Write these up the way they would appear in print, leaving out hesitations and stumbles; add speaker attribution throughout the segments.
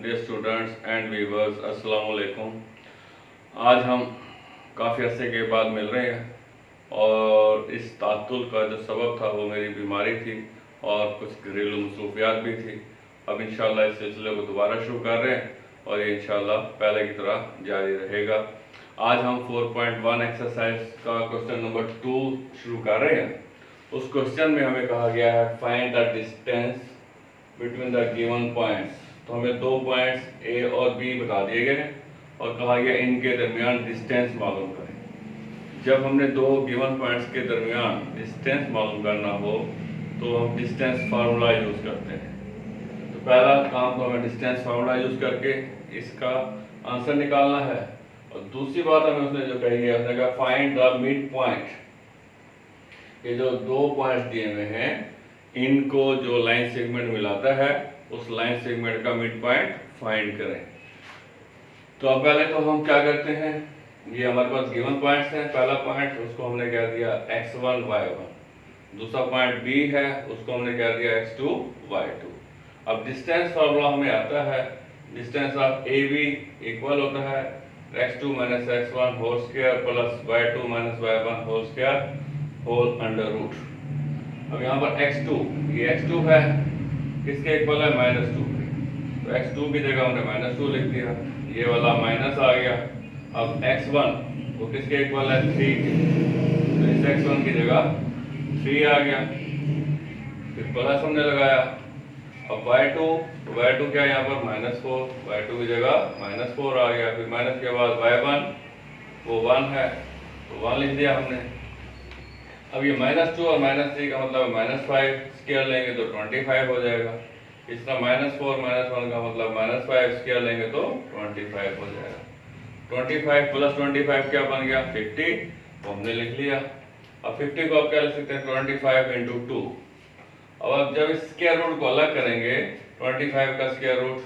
Speaker 1: Dear students and viewers, अस्सलाम वालेकुम। आज हम काफ़ी अरसे के बाद मिल रहे हैं और इस तातुल का जो सबब था वो मेरी बीमारी थी और कुछ घरेलू मसरूफियात भी थी। अब इंशाल्लाह इस सिलसिले को दोबारा शुरू कर रहे हैं और ये इंशाल्लाह पहले की तरह जारी रहेगा। आज हम 4.1 एक्सरसाइज का क्वेश्चन नंबर 2 शुरू कर रहे हैं। उस क्वेश्चन में हमें कहा गया है find the distance between the given points. तो हमें दो पॉइंट्स ए और बी बता दिए गए हैं और कहा गया इनके दरमियान डिस्टेंस मालूम करें। जब हमने दो गिवन पॉइंट्स के दरमियान डिस्टेंस मालूम करना हो तो हम डिस्टेंस फार्मूला यूज़ करते हैं। तो पहला काम तो हमें डिस्टेंस फार्मूला यूज़ करके इसका आंसर निकालना है और दूसरी बात हमें उसने जो कही है उसने कहा फाइंड द मिड पॉइंट। ये जो दो पॉइंट्स दिए हुए हैं इनको जो लाइन सेगमेंट मिलाता है उस लाइन सेगमेंट का मिड पॉइंट फाइंड करें। तो अब पहले तो हम क्या करते हैं, ये हमारे पास गिवन पॉइंट्स हैं। पहला पॉइंट उसको हमने कह दिया x1 y1, दूसरा पॉइंट b है उसको हमने कह दिया x2 y2। अब डिस्टेंस फार्मूला हमें आता है, डिस्टेंस ऑफ AB इक्वल होता है x2 minus x1 whole square plus y2 minus y1 whole square whole under root. अब यहाँ पर x2, ये x2 है, किसके इक्वल है -2 के, तो x2 की जगह हमने -2 लिख दिया, ये वाला माइनस आ गया। अब x1 वो किसके इक्वल है 3 के, तो इस x1 की जगह 3 आ गया, फिर प्लस हमने लगाया। अब y2 क्या यहाँ पर -4, y2 की जगह -4 आ गया, फिर माइनस के बाद y1 वो 1 है तो 1 लिख दिया हमने। अब ये -2 और -3 का मतलब -5 स्क्वायर लेंगे तो 25 हो जाएगा। इस तरह -4 -1 का मतलब -5 स्क्वायर लेंगे तो 25 हो जाएगा। 25 प्लस 25 क्या बन गया 50, वो हमने लिख लिया। अब 50 को आप क्या लिख सकते हैं 25 इंटू 2। अब जब इस स्क्वायर रूट को अलग करेंगे 25 का स्क्वायर रूट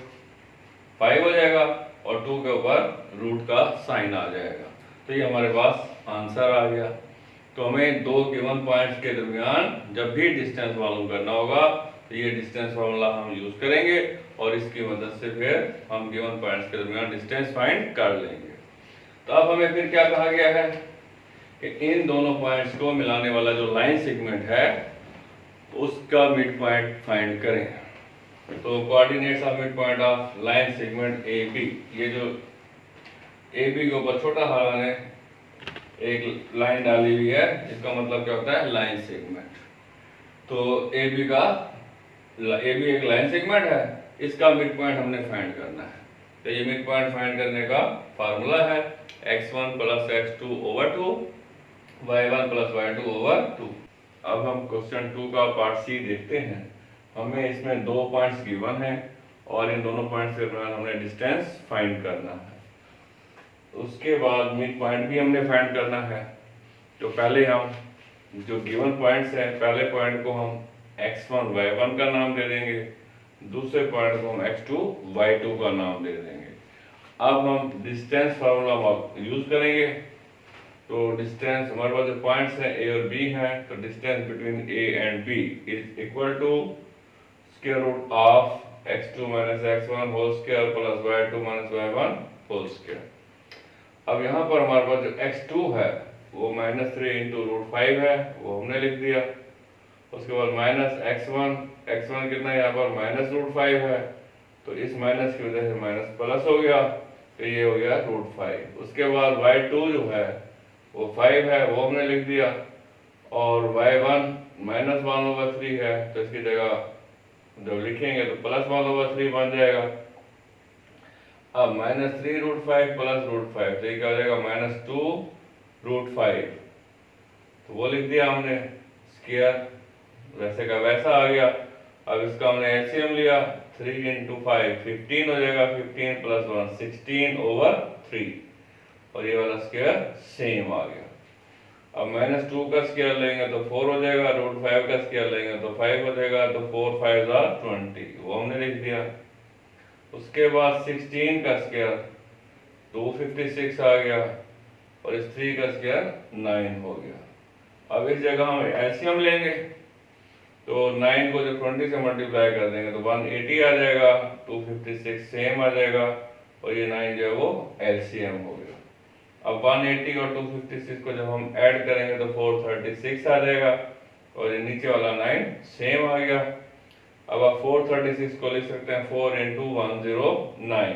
Speaker 1: 5 हो जाएगा और 2 के ऊपर रूट का साइन आ जाएगा। तो ये हमारे पास आंसर आ गया। तो हमें दो गिवन पॉइंट्स के दरमियान जब भी डिस्टेंस मालूम करना होगा तो ये डिस्टेंस फार्मूला हम यूज करेंगे और इसकी मदद से फिर हम गिवन पॉइंट्स के दरमियान डिस्टेंस फाइंड कर लेंगे। तो अब हमें फिर क्या कहा गया है कि इन दोनों पॉइंट्स को मिलाने वाला जो लाइन सेगमेंट है उसका मिड पॉइंट फाइंड करें। तो coordinates of mid point of line segment A B, ये जो ए बी के ऊपर छोटा हरा ने एक लाइन डाली हुई है, इसका मतलब क्या होता है लाइन सेगमेंट। तो ए बी एक लाइन सेगमेंट है, इसका मिड पॉइंट हमने फाइंड करना है। तो ये मिड पॉइंट फाइंड करने का फार्मूला है x1 plus x2 over 2 y1 plus y2 over 2। अब हम क्वेश्चन 2 का पार्ट सी देखते हैं। हमें इसमें दो पॉइंट्स गिवन हैं और इन दोनों पॉइंट्स के दरमियान हमने डिस्टेंस फाइंड करना है। उसके बाद मिड पॉइंट भी हमने फाइंड करना है। तो पहले हम जो गिवन पॉइंट्स हैं, पहले पॉइंट को हम x1 y1 का नाम दे देंगे, दूसरे पॉइंट को हम x2 y2 का नाम दे देंगे। अब हम डिस्टेंस फार्मूला यूज करेंगे। तो डिस्टेंस हमारे पास जो पॉइंट्स हैं a और b हैं, तो distance between a and b is equal to square root of x2 minus x1 whole square plus y2 minus y1 whole square. अब यहाँ पर हमारे पास जो x2 है वो -3 इंटू रूट 5 है, वो हमने लिख दिया। उसके बाद माइनस x1 कितना यहाँ पर माइनस रूट 5 है, तो इस माइनस की वजह से माइनस प्लस हो गया, तो ये हो गया रूट 5। उसके बाद y2 जो है वो 5 है, वो हमने लिख दिया और y1 -1/3 है, तो इसकी जगह जब लिखेंगे तो +1/3 बन जाएगा। अब -3 रूट 5 प्लस रूट 5, तो ये क्या हो जाएगा -2 रूट 5, तो वो लिख दिया हमने स्क्वायर, वैसे का वैसा आ गया। अब इसका हमने एलसीएम लिया, 3 इंटू 5 15 हो जाएगा, 15 प्लस 1 16 ओवर 3 और ये वाला स्क्वायर सेम आ गया। अब -2 का स्क्वायर लेंगे तो 4 हो जाएगा, रूट 5 का स्क्वायर लेंगे तो 5 हो जाएगा, तो 4 5 20, वो हमने लिख दिया। उसके बाद 16 का स्क्वायर 256 आ गया और इस 3 का स्क्वायर 9 हो गया। अब इस जगह हम एलसीएम लेंगे, तो 9 को जब 20 से मल्टीप्लाई कर देंगे तो 180 आ जाएगा, 256 सेम आ जाएगा, और ये 9 जो है वो एलसीएम हो गया। अब 180 और 256 को जब हम ऐड करेंगे तो 436 आ जाएगा, और ये नीचे वाला 9 सेम आ गया। अब आप 436 को लिख सकते हैं 4 इंटू 109,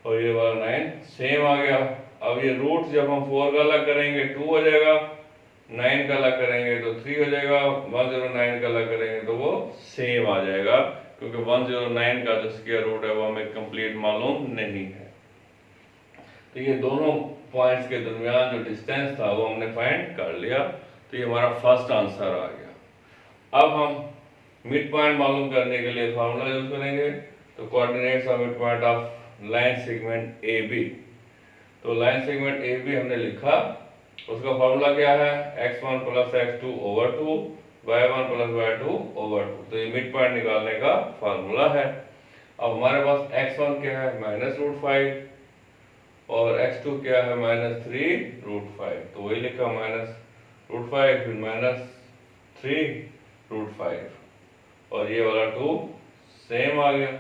Speaker 1: और ये वाला 9 सेम आ गया। अब ये रूट जब हम 4 का अलग करेंगे 2 हो जाएगा, 9 का अलग करेंगे तो 3 हो जाएगा, 109 का अलग करेंगे तो वो सेम आ जाएगा, क्योंकि 109 का जो स्क्वायर रूट है वो हमें कंप्लीट मालूम नहीं है। तो ये दोनों पॉइंट्स के दरमियान जो डिस्टेंस था वो हमने फाइंड कर लिया, तो ये हमारा फर्स्ट आंसर आ गया। अब हम मिड पॉइंट मालूम करने के लिए फार्मूला यूज करेंगे। तो coordinates of mid point of line segment A B. तो लाइन सेगमेंट ए बी हमने लिखा, उसका फार्मूला क्या है, x1 plus x2 over 2, y1 plus y2 over 2। तो ये मिड पॉइंट निकालने का फार्मूला है। अब हमारे पास x1 क्या है, -√5, और x2 क्या है, -3√5। तो वही लिखा -√5 फिर -3√5, और ये वाला 2 सेम आ गया।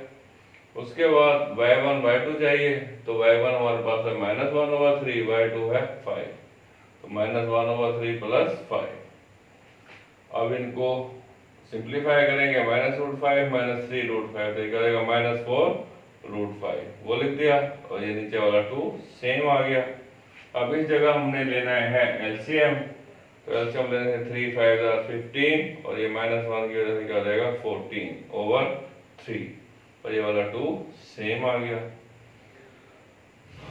Speaker 1: उसके बाद y1 y2 चाहिए, तो y1 हमारे पास है -1/3, y2 है 5, तो -1/3 प्लस 5। अब इनको सिंप्लीफाई करेंगे, -√5 -3√5 तो ये करेगा -4√5, वो लिख दिया, और ये नीचे वाला 2 सेम आ गया। अब इस जगह हमने लेना है एलसीएम, तो एलसीएम लेने से 3 5 are 15, और ये -1 की वजह से क्या हो जाएगा 14/3, और ये वाला 2 सेम आ गया।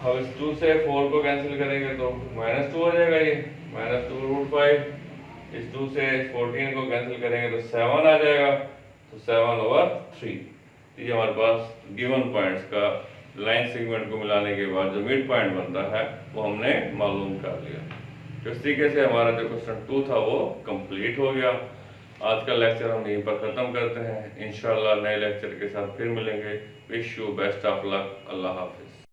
Speaker 1: अब इस 2 से 4 को कैंसिल करेंगे तो -2 हो जाएगा, ये -2√5। इस 2 से 14 को कैंसिल करेंगे तो 7 आ जाएगा, तो 7/3। ये हमारे पास गिवन पॉइंट्स का लाइन सेगमेंट को मिलाने के बाद जो मिड पॉइंट बनता है वो हमने मालूम कर लिया। तो इस तरीके से हमारा जो क्वेश्चन 2 था वो कंप्लीट हो गया। आज का लेक्चर हम यहीं पर ख़त्म करते हैं। इंशाल्लाह नए लेक्चर के साथ फिर मिलेंगे। Wish you best of luck. अल्लाह हाफिज़।